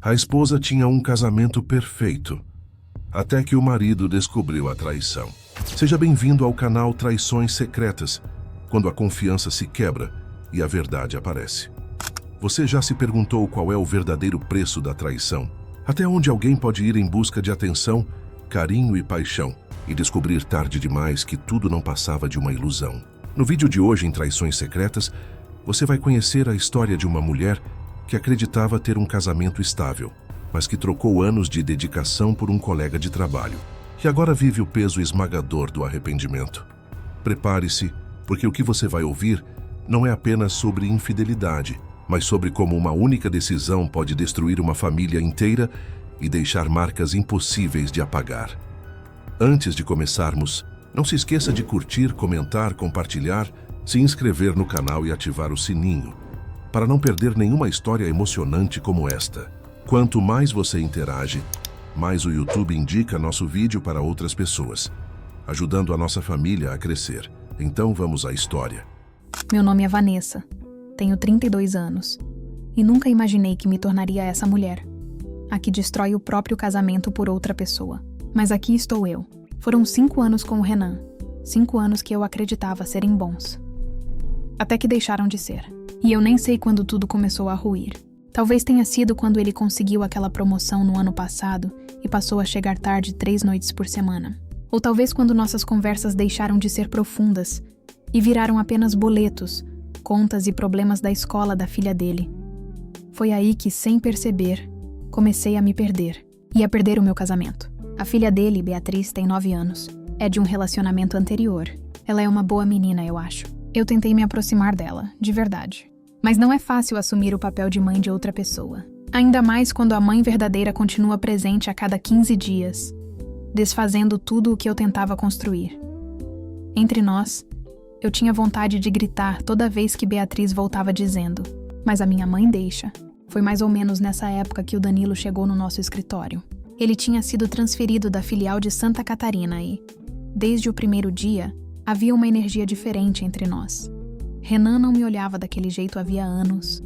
A esposa tinha um casamento perfeito, até que o marido descobriu a traição. Seja bem-vindo ao canal Traições Secretas, quando a confiança se quebra e a verdade aparece. Você já se perguntou qual é o verdadeiro preço da traição? Até onde alguém pode ir em busca de atenção, carinho e paixão, e descobrir tarde demais que tudo não passava de uma ilusão? No vídeo de hoje, em Traições Secretas, você vai conhecer a história de uma mulher que acreditava ter um casamento estável, mas que trocou anos de dedicação por um colega de trabalho, e agora vive o peso esmagador do arrependimento. Prepare-se, porque o que você vai ouvir não é apenas sobre infidelidade, mas sobre como uma única decisão pode destruir uma família inteira e deixar marcas impossíveis de apagar. Antes de começarmos, não se esqueça de curtir, comentar, compartilhar, se inscrever no canal e ativar o sininho, para não perder nenhuma história emocionante como esta. Quanto mais você interage, mais o YouTube indica nosso vídeo para outras pessoas, ajudando a nossa família a crescer. Então vamos à história. Meu nome é Vanessa, tenho 32 anos e nunca imaginei que me tornaria essa mulher, a que destrói o próprio casamento por outra pessoa. Mas aqui estou eu. Foram 5 anos com o Renan, 5 anos que eu acreditava serem bons. Até que deixaram de ser. E eu nem sei quando tudo começou a ruir. Talvez tenha sido quando ele conseguiu aquela promoção no ano passado e passou a chegar tarde 3 noites por semana. Ou talvez quando nossas conversas deixaram de ser profundas e viraram apenas boletos, contas e problemas da escola da filha dele. Foi aí que, sem perceber, comecei a me perder e a perder o meu casamento. A filha dele, Beatriz, tem 9 anos. É de um relacionamento anterior. Ela é uma boa menina, eu acho. Eu tentei me aproximar dela, de verdade. Mas não é fácil assumir o papel de mãe de outra pessoa. Ainda mais quando a mãe verdadeira continua presente a cada 15 dias, desfazendo tudo o que eu tentava construir. Entre nós, eu tinha vontade de gritar toda vez que Beatriz voltava dizendo: "Mas a minha mãe deixa." Foi mais ou menos nessa época que o Danilo chegou no nosso escritório. Ele tinha sido transferido da filial de Santa Catarina e, desde o primeiro dia, havia uma energia diferente entre nós. Renan não me olhava daquele jeito havia anos.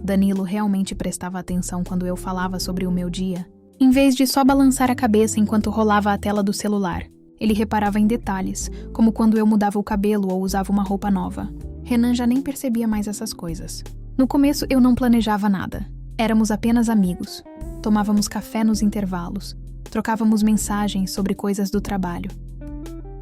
Danilo realmente prestava atenção quando eu falava sobre o meu dia. Em vez de só balançar a cabeça enquanto rolava a tela do celular, ele reparava em detalhes, como quando eu mudava o cabelo ou usava uma roupa nova. Renan já nem percebia mais essas coisas. No começo eu não planejava nada. Éramos apenas amigos. Tomávamos café nos intervalos. Trocávamos mensagens sobre coisas do trabalho.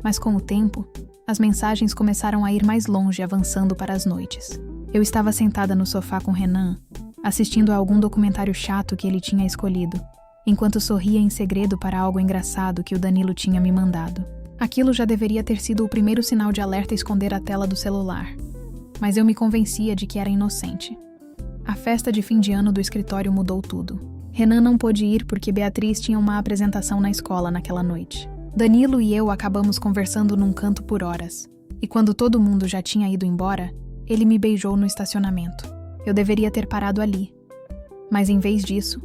Mas com o tempo, as mensagens começaram a ir mais longe, avançando para as noites. Eu estava sentada no sofá com Renan, assistindo a algum documentário chato que ele tinha escolhido, enquanto sorria em segredo para algo engraçado que o Danilo tinha me mandado. Aquilo já deveria ter sido o primeiro sinal de alerta a esconder a tela do celular, mas eu me convencia de que era inocente. A festa de fim de ano do escritório mudou tudo. Renan não pôde ir porque Beatriz tinha uma apresentação na escola naquela noite. Danilo e eu acabamos conversando num canto por horas, e quando todo mundo já tinha ido embora, ele me beijou no estacionamento. Eu deveria ter parado ali, mas em vez disso,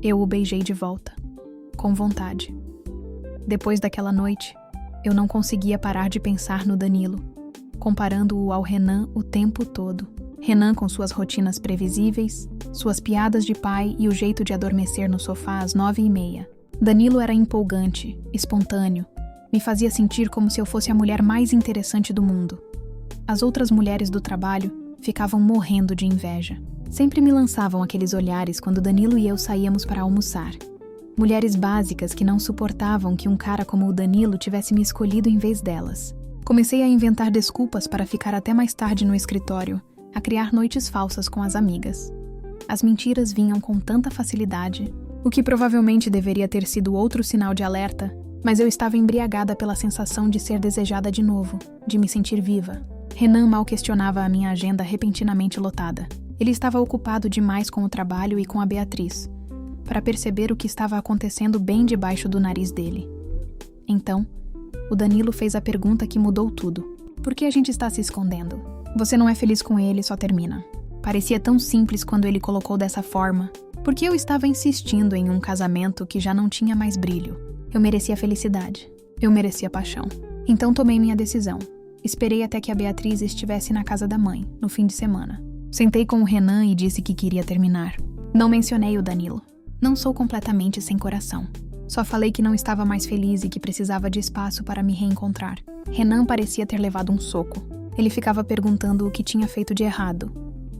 eu o beijei de volta, com vontade. Depois daquela noite, eu não conseguia parar de pensar no Danilo, comparando-o ao Renan o tempo todo. Renan com suas rotinas previsíveis, suas piadas de pai e o jeito de adormecer no sofá às 9h30. Danilo era empolgante, espontâneo, me fazia sentir como se eu fosse a mulher mais interessante do mundo. As outras mulheres do trabalho ficavam morrendo de inveja. Sempre me lançavam aqueles olhares quando Danilo e eu saíamos para almoçar. Mulheres básicas que não suportavam que um cara como o Danilo tivesse me escolhido em vez delas. Comecei a inventar desculpas para ficar até mais tarde no escritório, a criar noites falsas com as amigas. As mentiras vinham com tanta facilidade, o que provavelmente deveria ter sido outro sinal de alerta, mas eu estava embriagada pela sensação de ser desejada de novo, de me sentir viva. Renan mal questionava a minha agenda repentinamente lotada. Ele estava ocupado demais com o trabalho e com a Beatriz, para perceber o que estava acontecendo bem debaixo do nariz dele. Então, o Danilo fez a pergunta que mudou tudo. Por que a gente está se escondendo? Você não é feliz com ele, só termina. Parecia tão simples quando ele colocou dessa forma, porque eu estava insistindo em um casamento que já não tinha mais brilho. Eu merecia felicidade. Eu merecia paixão. Então tomei minha decisão. Esperei até que a Beatriz estivesse na casa da mãe, no fim de semana. Sentei com o Renan e disse que queria terminar. Não mencionei o Danilo. Não sou completamente sem coração. Só falei que não estava mais feliz e que precisava de espaço para me reencontrar. Renan parecia ter levado um soco. Ele ficava perguntando o que tinha feito de errado,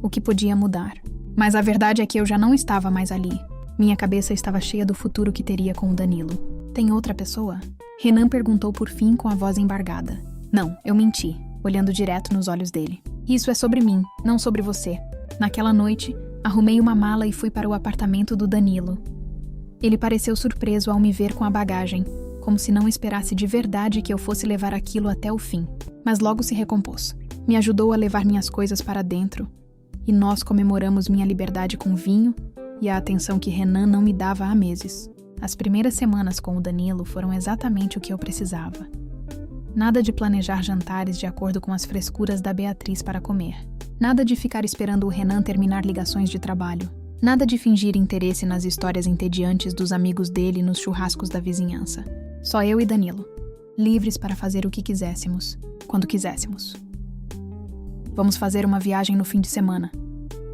o que podia mudar. Mas a verdade é que eu já não estava mais ali. Minha cabeça estava cheia do futuro que teria com o Danilo. Tem outra pessoa? Renan perguntou por fim com a voz embargada. Não, eu menti, olhando direto nos olhos dele. Isso é sobre mim, não sobre você. Naquela noite, arrumei uma mala e fui para o apartamento do Danilo. Ele pareceu surpreso ao me ver com a bagagem, como se não esperasse de verdade que eu fosse levar aquilo até o fim. Mas logo se recompôs. Me ajudou a levar minhas coisas para dentro. E nós comemoramos minha liberdade com vinho e a atenção que Renan não me dava há meses. As primeiras semanas com o Danilo foram exatamente o que eu precisava. Nada de planejar jantares de acordo com as frescuras da Beatriz para comer. Nada de ficar esperando o Renan terminar ligações de trabalho. Nada de fingir interesse nas histórias entediantes dos amigos dele nos churrascos da vizinhança. Só eu e Danilo, livres para fazer o que quiséssemos, quando quiséssemos. Vamos fazer uma viagem no fim de semana,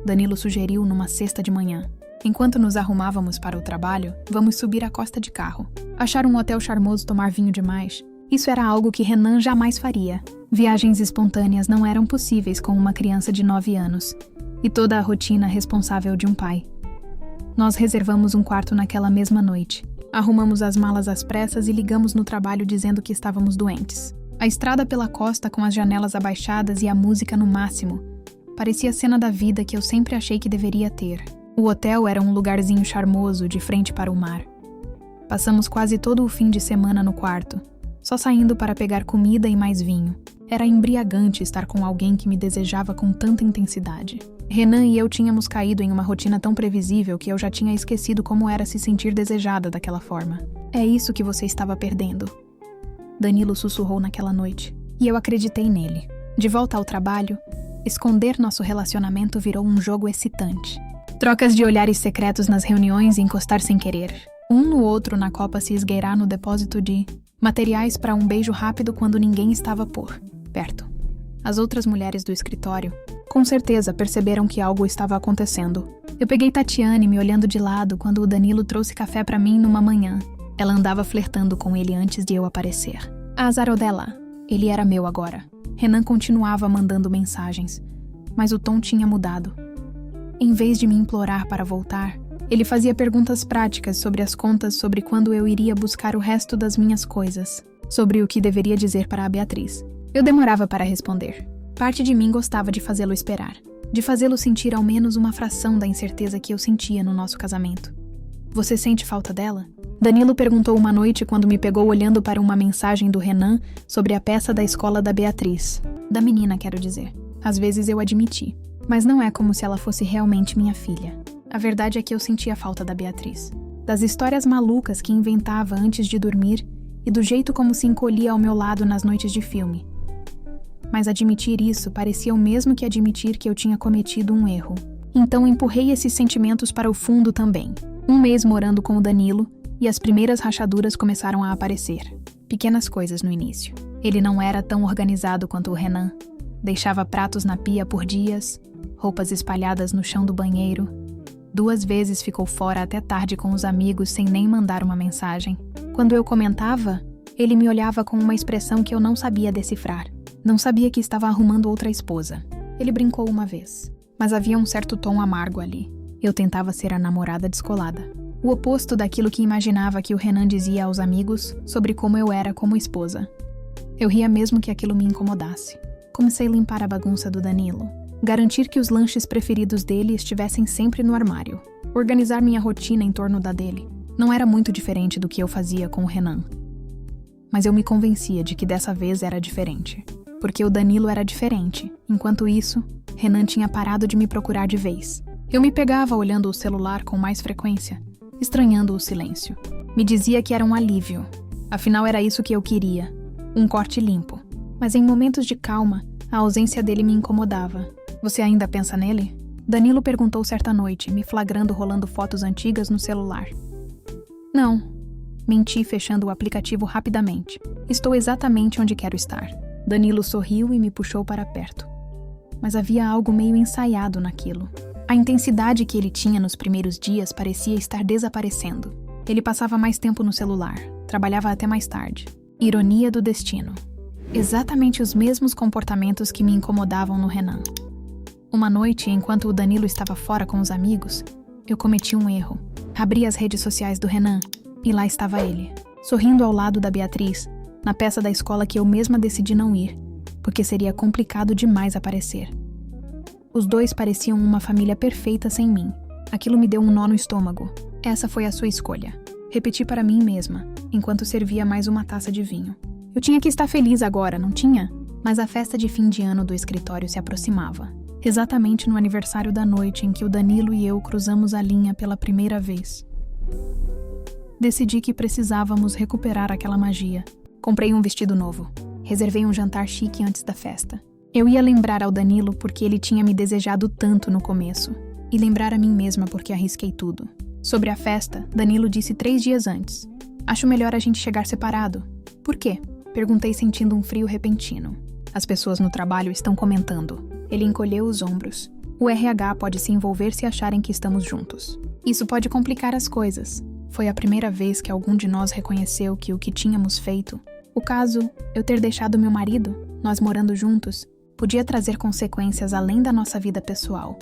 Danilo sugeriu numa sexta de manhã. Enquanto nos arrumávamos para o trabalho, vamos subir a costa de carro. Achar um hotel charmoso, tomar vinho demais. Isso era algo que Renan jamais faria. Viagens espontâneas não eram possíveis com uma criança de 9 anos. E toda a rotina responsável de um pai. Nós reservamos um quarto naquela mesma noite. Arrumamos as malas às pressas e ligamos no trabalho dizendo que estávamos doentes. A estrada pela costa com as janelas abaixadas e a música no máximo. Parecia a cena da vida que eu sempre achei que deveria ter. O hotel era um lugarzinho charmoso, de frente para o mar. Passamos quase todo o fim de semana no quarto, só saindo para pegar comida e mais vinho. Era embriagante estar com alguém que me desejava com tanta intensidade. Renan e eu tínhamos caído em uma rotina tão previsível que eu já tinha esquecido como era se sentir desejada daquela forma. É isso que você estava perdendo. Danilo sussurrou naquela noite, e eu acreditei nele. De volta ao trabalho, esconder nosso relacionamento virou um jogo excitante. Trocas de olhares secretos nas reuniões e encostar sem querer. Um no outro na copa se esgueirar no depósito de materiais para um beijo rápido quando ninguém estava por perto. As outras mulheres do escritório, com certeza, perceberam que algo estava acontecendo. Eu peguei Tatiane me olhando de lado quando o Danilo trouxe café para mim numa manhã. Ela andava flertando com ele antes de eu aparecer. Azar dela, ele era meu agora. Renan continuava mandando mensagens, mas o tom tinha mudado. Em vez de me implorar para voltar, ele fazia perguntas práticas sobre as contas, sobre quando eu iria buscar o resto das minhas coisas, sobre o que deveria dizer para a Beatriz. Eu demorava para responder. Parte de mim gostava de fazê-lo esperar, de fazê-lo sentir ao menos uma fração da incerteza que eu sentia no nosso casamento. Você sente falta dela? Danilo perguntou uma noite quando me pegou olhando para uma mensagem do Renan sobre a peça da escola da Beatriz. Da menina, quero dizer. Às vezes eu admiti, mas não é como se ela fosse realmente minha filha. A verdade é que eu sentia falta da Beatriz, das histórias malucas que inventava antes de dormir e do jeito como se encolhia ao meu lado nas noites de filme. Mas admitir isso parecia o mesmo que admitir que eu tinha cometido um erro. Então empurrei esses sentimentos para o fundo também. Um mês morando com o Danilo e as primeiras rachaduras começaram a aparecer. Pequenas coisas no início. Ele não era tão organizado quanto o Renan. Deixava pratos na pia por dias, roupas espalhadas no chão do banheiro. 2 vezes ficou fora até tarde com os amigos sem nem mandar uma mensagem. Quando eu comentava, ele me olhava com uma expressão que eu não sabia decifrar. Não sabia que estava arrumando outra esposa. Ele brincou uma vez, mas havia um certo tom amargo ali. Eu tentava ser a namorada descolada. O oposto daquilo que imaginava que o Renan dizia aos amigos sobre como eu era como esposa. Eu ria mesmo que aquilo me incomodasse. Comecei a limpar a bagunça do Danilo. Garantir que os lanches preferidos dele estivessem sempre no armário. Organizar minha rotina em torno da dele. Não era muito diferente do que eu fazia com o Renan. Mas eu me convencia de que dessa vez era diferente. Porque o Danilo era diferente. Enquanto isso, Renan tinha parado de me procurar de vez. Eu me pegava olhando o celular com mais frequência, estranhando o silêncio. Me dizia que era um alívio. Afinal, era isso que eu queria. Um corte limpo. Mas em momentos de calma, a ausência dele me incomodava. Você ainda pensa nele? Danilo perguntou certa noite, me flagrando rolando fotos antigas no celular. Não. Menti, fechando o aplicativo rapidamente. Estou exatamente onde quero estar. Danilo sorriu e me puxou para perto. Mas havia algo meio ensaiado naquilo. A intensidade que ele tinha nos primeiros dias parecia estar desaparecendo. Ele passava mais tempo no celular, trabalhava até mais tarde. Ironia do destino. Exatamente os mesmos comportamentos que me incomodavam no Renan. Uma noite, enquanto o Danilo estava fora com os amigos, eu cometi um erro. Abri as redes sociais do Renan e lá estava ele, sorrindo ao lado da Beatriz, na peça da escola que eu mesma decidi não ir, porque seria complicado demais aparecer. Os dois pareciam uma família perfeita sem mim. Aquilo me deu um nó no estômago. Essa foi a sua escolha. Repeti para mim mesma, enquanto servia mais uma taça de vinho. Eu tinha que estar feliz agora, não tinha? Mas a festa de fim de ano do escritório se aproximava. Exatamente no aniversário da noite em que o Danilo e eu cruzamos a linha pela primeira vez. Decidi que precisávamos recuperar aquela magia. Comprei um vestido novo. Reservei um jantar chique antes da festa. Eu ia lembrar ao Danilo porque ele tinha me desejado tanto no começo. E lembrar a mim mesma porque arrisquei tudo. Sobre a festa, Danilo disse 3 dias antes. Acho melhor a gente chegar separado. Por quê? Perguntei sentindo um frio repentino. As pessoas no trabalho estão comentando. Ele encolheu os ombros. O RH pode se envolver se acharem que estamos juntos. Isso pode complicar as coisas. Foi a primeira vez que algum de nós reconheceu que o que tínhamos feito, o caso, eu ter deixado meu marido, nós morando juntos, podia trazer consequências além da nossa vida pessoal.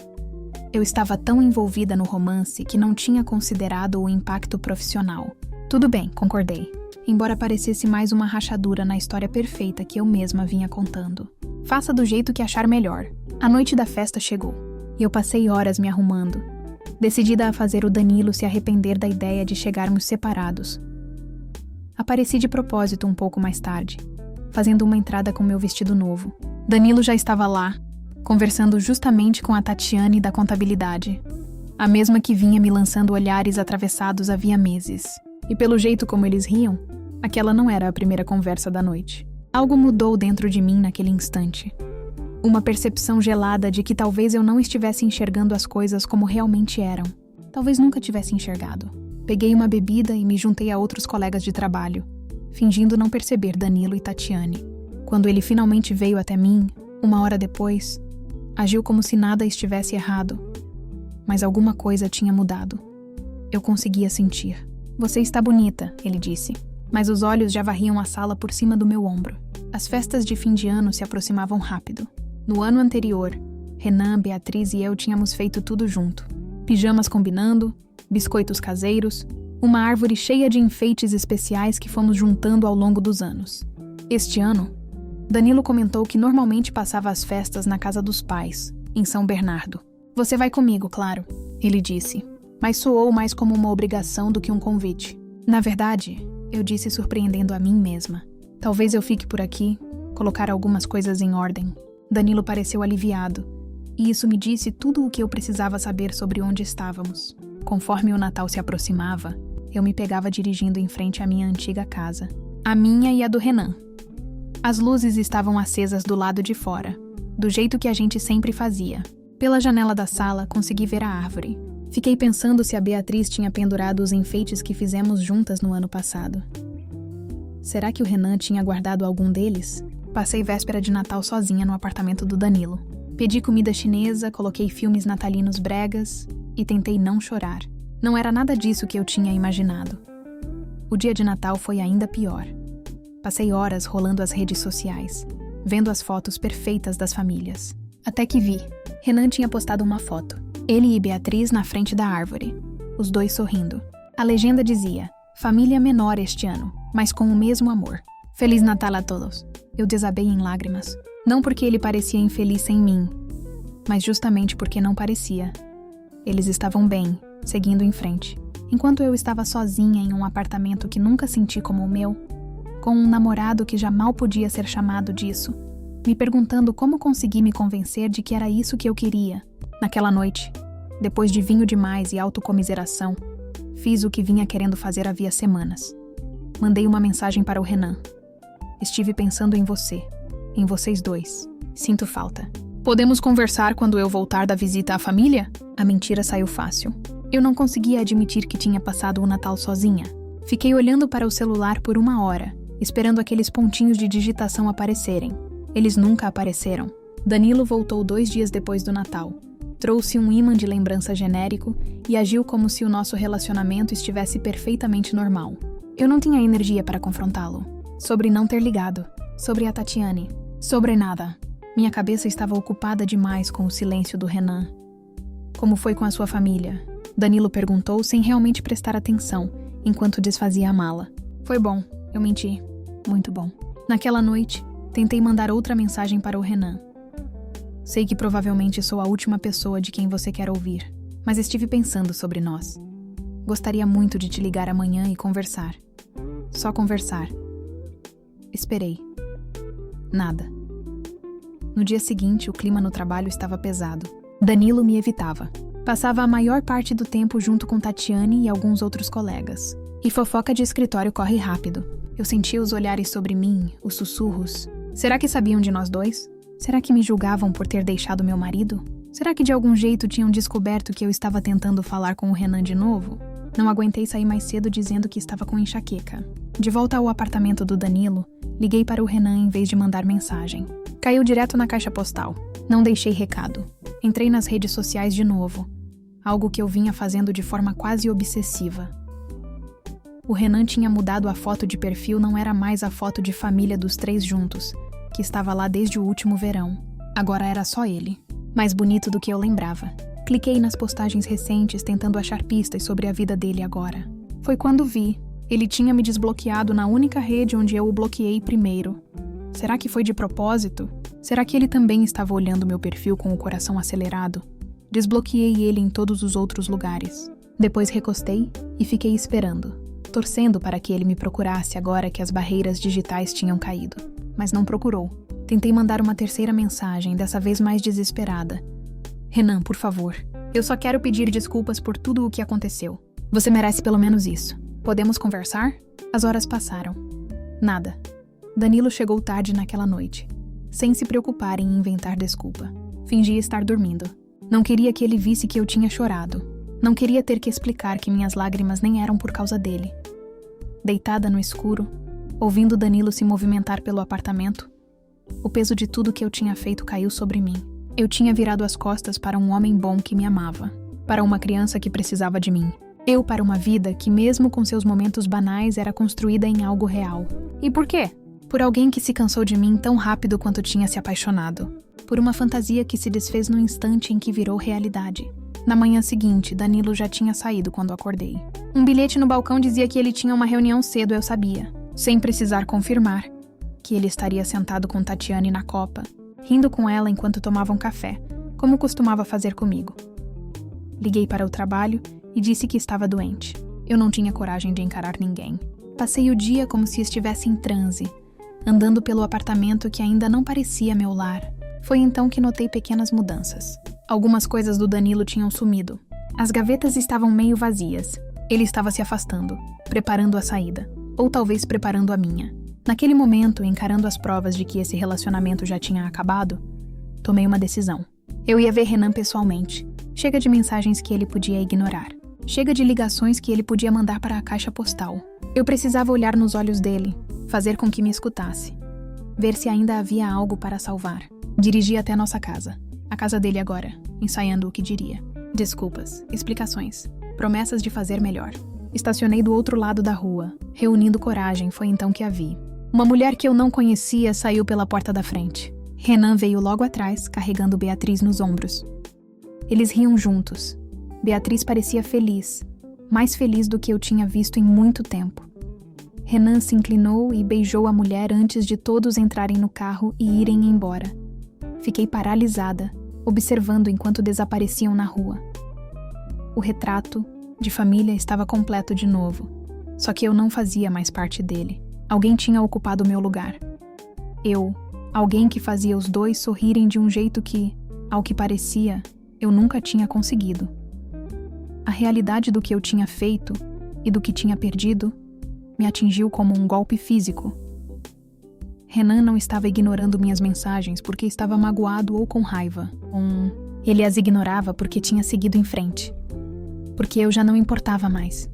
Eu estava tão envolvida no romance que não tinha considerado o impacto profissional. Tudo bem, concordei. Embora parecesse mais uma rachadura na história perfeita que eu mesma vinha contando. Faça do jeito que achar melhor. A noite da festa chegou, e eu passei horas me arrumando, decidida a fazer o Danilo se arrepender da ideia de chegarmos separados. Apareci de propósito um pouco mais tarde, fazendo uma entrada com meu vestido novo. Danilo já estava lá, conversando justamente com a Tatiane da contabilidade, a mesma que vinha me lançando olhares atravessados havia meses. E pelo jeito como eles riam, aquela não era a primeira conversa da noite. Algo mudou dentro de mim naquele instante. Uma percepção gelada de que talvez eu não estivesse enxergando as coisas como realmente eram. Talvez nunca tivesse enxergado. Peguei uma bebida e me juntei a outros colegas de trabalho, fingindo não perceber Danilo e Tatiane. Quando ele finalmente veio até mim, 1 hora depois, agiu como se nada estivesse errado. Mas alguma coisa tinha mudado. Eu conseguia sentir. Você está bonita, ele disse, mas os olhos já varriam a sala por cima do meu ombro. As festas de fim de ano se aproximavam rápido. No ano anterior, Renan, Beatriz e eu tínhamos feito tudo junto. Pijamas combinando, biscoitos caseiros, uma árvore cheia de enfeites especiais que fomos juntando ao longo dos anos. Este ano, Danilo comentou que normalmente passava as festas na casa dos pais, em São Bernardo. Você vai comigo, claro, ele disse, mas soou mais como uma obrigação do que um convite. Na verdade, eu disse surpreendendo a mim mesma. Talvez eu fique por aqui, colocar algumas coisas em ordem. Danilo pareceu aliviado, e isso me disse tudo o que eu precisava saber sobre onde estávamos. Conforme o Natal se aproximava, eu me pegava dirigindo em frente à minha antiga casa, a minha e a do Renan. As luzes estavam acesas do lado de fora, do jeito que a gente sempre fazia. Pela janela da sala, consegui ver a árvore. Fiquei pensando se a Beatriz tinha pendurado os enfeites que fizemos juntas no ano passado. Será que o Renan tinha guardado algum deles? Passei véspera de Natal sozinha no apartamento do Danilo. Pedi comida chinesa, coloquei filmes natalinos bregas e tentei não chorar. Não era nada disso que eu tinha imaginado. O dia de Natal foi ainda pior. Passei horas rolando as redes sociais, vendo as fotos perfeitas das famílias. Até que vi. Renan tinha postado uma foto. Ele e Beatriz na frente da árvore, os dois sorrindo. A legenda dizia, família menor este ano, mas com o mesmo amor. Feliz Natal a todos. Eu desabei em lágrimas. Não porque ele parecia infeliz sem mim, mas justamente porque não parecia. Eles estavam bem, seguindo em frente. Enquanto eu estava sozinha em um apartamento que nunca senti como o meu, com um namorado que já mal podia ser chamado disso, me perguntando como consegui me convencer de que era isso que eu queria. Naquela noite, depois de vinho demais e autocomiseração, fiz o que vinha querendo fazer havia semanas. Mandei uma mensagem para o Renan. Estive pensando em você, em vocês dois. Sinto falta. Podemos conversar quando eu voltar da visita à família? A mentira saiu fácil. Eu não conseguia admitir que tinha passado o Natal sozinha. Fiquei olhando para o celular por 1 hora, esperando aqueles pontinhos de digitação aparecerem. Eles nunca apareceram. Danilo voltou 2 dias depois do Natal. Trouxe um ímã de lembrança genérico e agiu como se o nosso relacionamento estivesse perfeitamente normal. Eu não tinha energia para confrontá-lo. Sobre não ter ligado. Sobre a Tatiane. Sobre nada. Minha cabeça estava ocupada demais com o silêncio do Renan. Como foi com a sua família? Danilo perguntou sem realmente prestar atenção, enquanto desfazia a mala. Foi bom, eu menti. Muito bom. Naquela noite, tentei mandar outra mensagem para o Renan. Sei que provavelmente sou a última pessoa de quem você quer ouvir, mas estive pensando sobre nós. Gostaria muito de te ligar amanhã e conversar. Só conversar. Esperei. Nada. No dia seguinte, o clima no trabalho estava pesado. Danilo me evitava. Passava a maior parte do tempo junto com Tatiane e alguns outros colegas. E fofoca de escritório corre rápido. Eu sentia os olhares sobre mim, os sussurros. Será que sabiam de nós dois? Será que me julgavam por ter deixado meu marido? Será que de algum jeito tinham descoberto que eu estava tentando falar com o Renan de novo? Não aguentei sair mais cedo dizendo que estava com enxaqueca. De volta ao apartamento do Danilo, liguei para o Renan em vez de mandar mensagem. Caiu direto na caixa postal. Não deixei recado. Entrei nas redes sociais de novo. Algo que eu vinha fazendo de forma quase obsessiva. O Renan tinha mudado a foto de perfil, não era mais a foto de família dos três juntos, que estava lá desde o último verão. Agora era só ele. Mais bonito do que eu lembrava. Cliquei nas postagens recentes tentando achar pistas sobre a vida dele agora. Foi quando vi. Ele tinha me desbloqueado na única rede onde eu o bloqueei primeiro. Será que foi de propósito? Será que ele também estava olhando meu perfil com o coração acelerado? Desbloqueei ele em todos os outros lugares. Depois recostei e fiquei esperando, torcendo para que ele me procurasse agora que as barreiras digitais tinham caído. Mas não procurou. Tentei mandar uma terceira mensagem, dessa vez mais desesperada. Renan, por favor. Eu só quero pedir desculpas por tudo o que aconteceu. Você merece pelo menos isso. Podemos conversar? As horas passaram. Nada. Danilo chegou tarde naquela noite, sem se preocupar em inventar desculpa. Fingia estar dormindo. Não queria que ele visse que eu tinha chorado. Não queria ter que explicar que minhas lágrimas nem eram por causa dele. Deitada no escuro, ouvindo Danilo se movimentar pelo apartamento, o peso de tudo que eu tinha feito caiu sobre mim. Eu tinha virado as costas para um homem bom que me amava, para uma criança que precisava de mim. Eu para uma vida que, mesmo com seus momentos banais, era construída em algo real. E por quê? Por alguém que se cansou de mim tão rápido quanto tinha se apaixonado. Por uma fantasia que se desfez no instante em que virou realidade. Na manhã seguinte, Danilo já tinha saído quando acordei. Um bilhete no balcão dizia que ele tinha uma reunião cedo, eu sabia. Sem precisar confirmar. Que ele estaria sentado com Tatiane na copa, rindo com ela enquanto tomavam café, como costumava fazer comigo. Liguei para o trabalho e disse que estava doente. Eu não tinha coragem de encarar ninguém. Passei o dia como se estivesse em transe, andando pelo apartamento que ainda não parecia meu lar. Foi então que notei pequenas mudanças. Algumas coisas do Danilo tinham sumido. As gavetas estavam meio vazias. Ele estava se afastando, preparando a saída. Ou talvez preparando a minha. Naquele momento, encarando as provas de que esse relacionamento já tinha acabado, tomei uma decisão. Eu ia ver Renan pessoalmente. Chega de mensagens que ele podia ignorar. Chega de ligações que ele podia mandar para a caixa postal. Eu precisava olhar nos olhos dele, fazer com que me escutasse. Ver se ainda havia algo para salvar. Dirigi até nossa casa. A casa dele agora, ensaiando o que diria. Desculpas, explicações, promessas de fazer melhor. Estacionei do outro lado da rua. Reunindo coragem, foi então que a vi. Uma mulher que eu não conhecia saiu pela porta da frente. Renan veio logo atrás, carregando Beatriz nos ombros. Eles riam juntos. Beatriz parecia feliz, mais feliz do que eu tinha visto em muito tempo. Renan se inclinou e beijou a mulher antes de todos entrarem no carro e irem embora. Fiquei paralisada, observando enquanto desapareciam na rua. O retrato de família estava completo de novo, só que eu não fazia mais parte dele. Alguém tinha ocupado o meu lugar. Alguém que fazia os dois sorrirem de um jeito que, ao que parecia, eu nunca tinha conseguido. A realidade do que eu tinha feito e do que tinha perdido me atingiu como um golpe físico. Renan não estava ignorando minhas mensagens porque estava magoado ou com raiva. Ele as ignorava porque tinha seguido em frente. Porque eu já não importava mais.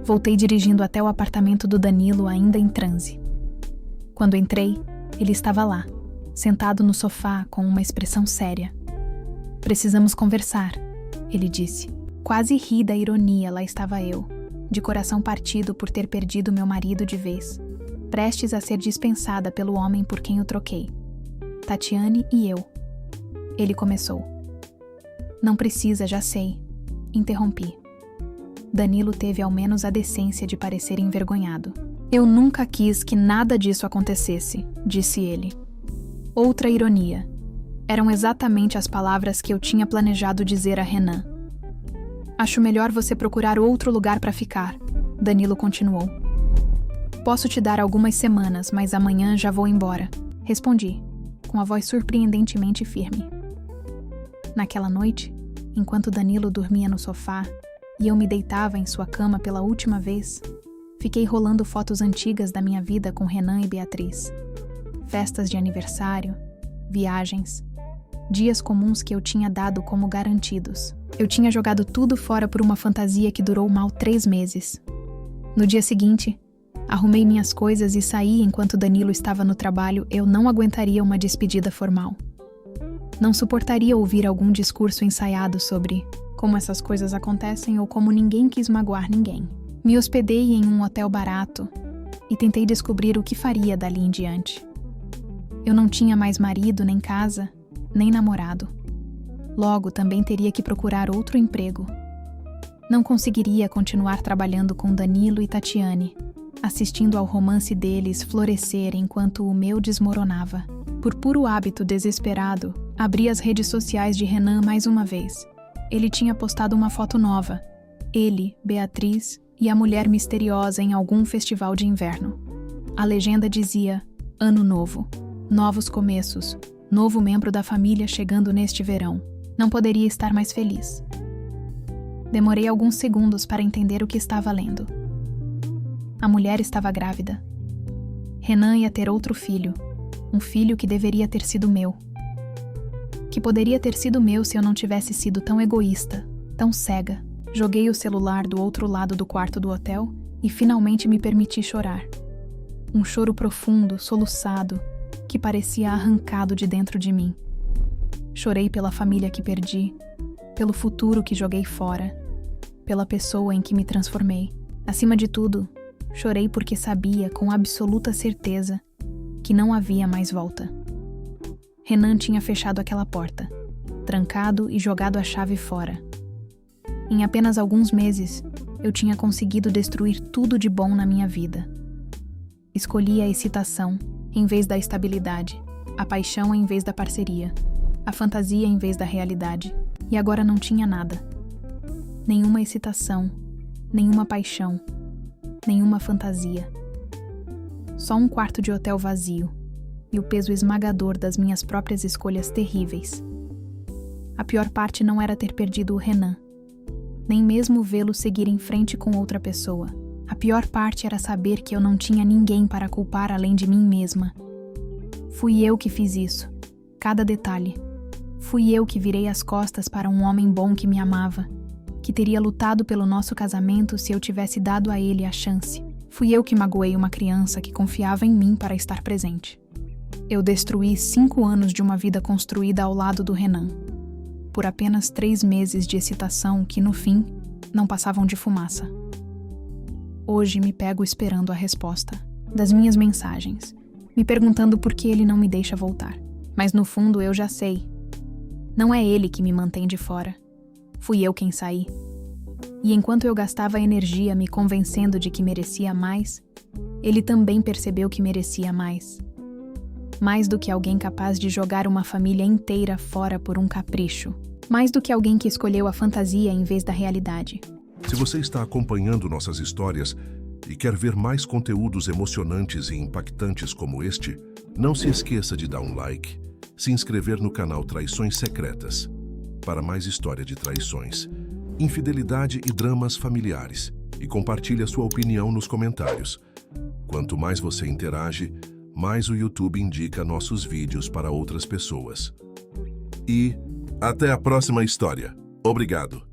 Voltei dirigindo até o apartamento do Danilo ainda em transe. Quando entrei, ele estava lá, sentado no sofá com uma expressão séria. Precisamos conversar, ele disse. Quase ri da ironia, lá estava eu, de coração partido por ter perdido meu marido de vez, prestes a ser dispensada pelo homem por quem o troquei. Tatiane e eu. Ele começou. Não precisa, já sei. Interrompi. Danilo teve ao menos a decência de parecer envergonhado. Eu nunca quis que nada disso acontecesse, disse ele. Outra ironia. Eram exatamente as palavras que eu tinha planejado dizer a Renan. Acho melhor você procurar outro lugar para ficar, Danilo continuou. Posso te dar algumas semanas, mas amanhã já vou embora, respondi, com a voz surpreendentemente firme. Naquela noite, enquanto Danilo dormia no sofá e eu me deitava em sua cama pela última vez, fiquei rolando fotos antigas da minha vida com Renan e Beatriz. Festas de aniversário, viagens, dias comuns que eu tinha dado como garantidos. Eu tinha jogado tudo fora por uma fantasia que durou mal 3 meses. No dia seguinte, arrumei minhas coisas e saí enquanto Danilo estava no trabalho. Eu não aguentaria uma despedida formal. Não suportaria ouvir algum discurso ensaiado sobre como essas coisas acontecem ou como ninguém quis magoar ninguém. Me hospedei em um hotel barato e tentei descobrir o que faria dali em diante. Eu não tinha mais marido, nem casa, nem namorado. Logo, também teria que procurar outro emprego. Não conseguiria continuar trabalhando com Danilo e Tatiane, assistindo ao romance deles florescer enquanto o meu desmoronava. Por puro hábito desesperado, abri as redes sociais de Renan mais uma vez. Ele tinha postado uma foto nova. Ele, Beatriz e a mulher misteriosa em algum festival de inverno. A legenda dizia: Ano novo, novos começos, novo membro da família chegando neste verão. Não poderia estar mais feliz. Demorei alguns segundos para entender o que estava lendo. A mulher estava grávida. Renan ia ter outro filho, um filho que deveria ter sido meu. Que poderia ter sido meu se eu não tivesse sido tão egoísta, tão cega. Joguei o celular do outro lado do quarto do hotel e finalmente me permiti chorar. Um choro profundo, soluçado, que parecia arrancado de dentro de mim. Chorei pela família que perdi, pelo futuro que joguei fora, pela pessoa em que me transformei. Acima de tudo, chorei porque sabia com absoluta certeza que não havia mais volta. Renan tinha fechado aquela porta, trancado e jogado a chave fora. Em apenas alguns meses, eu tinha conseguido destruir tudo de bom na minha vida. Escolhi a excitação em vez da estabilidade, a paixão em vez da parceria, a fantasia em vez da realidade, e agora não tinha nada. Nenhuma excitação, nenhuma paixão, nenhuma fantasia. Só um quarto de hotel vazio e o peso esmagador das minhas próprias escolhas terríveis. A pior parte não era ter perdido o Renan, nem mesmo vê-lo seguir em frente com outra pessoa. A pior parte era saber que eu não tinha ninguém para culpar além de mim mesma. Fui eu que fiz isso, cada detalhe. Fui eu que virei as costas para um homem bom que me amava, que teria lutado pelo nosso casamento se eu tivesse dado a ele a chance. Fui eu que magoei uma criança que confiava em mim para estar presente. Eu destruí 5 anos de uma vida construída ao lado do Renan, por apenas 3 meses de excitação que, no fim, não passavam de fumaça. Hoje me pego esperando a resposta das minhas mensagens, me perguntando por que ele não me deixa voltar. Mas no fundo eu já sei. Não é ele que me mantém de fora. Fui eu quem saí. E enquanto eu gastava energia me convencendo de que merecia mais, ele também percebeu que merecia mais. Mais do que alguém capaz de jogar uma família inteira fora por um capricho. Mais do que alguém que escolheu a fantasia em vez da realidade. Se você está acompanhando nossas histórias e quer ver mais conteúdos emocionantes e impactantes como este, não se esqueça de dar um like, se inscrever no canal Traições Secretas, para mais história de traições, infidelidade e dramas familiares, e compartilhe a sua opinião nos comentários. Quanto mais você interage, mais o YouTube indica nossos vídeos para outras pessoas. E até a próxima história. Obrigado!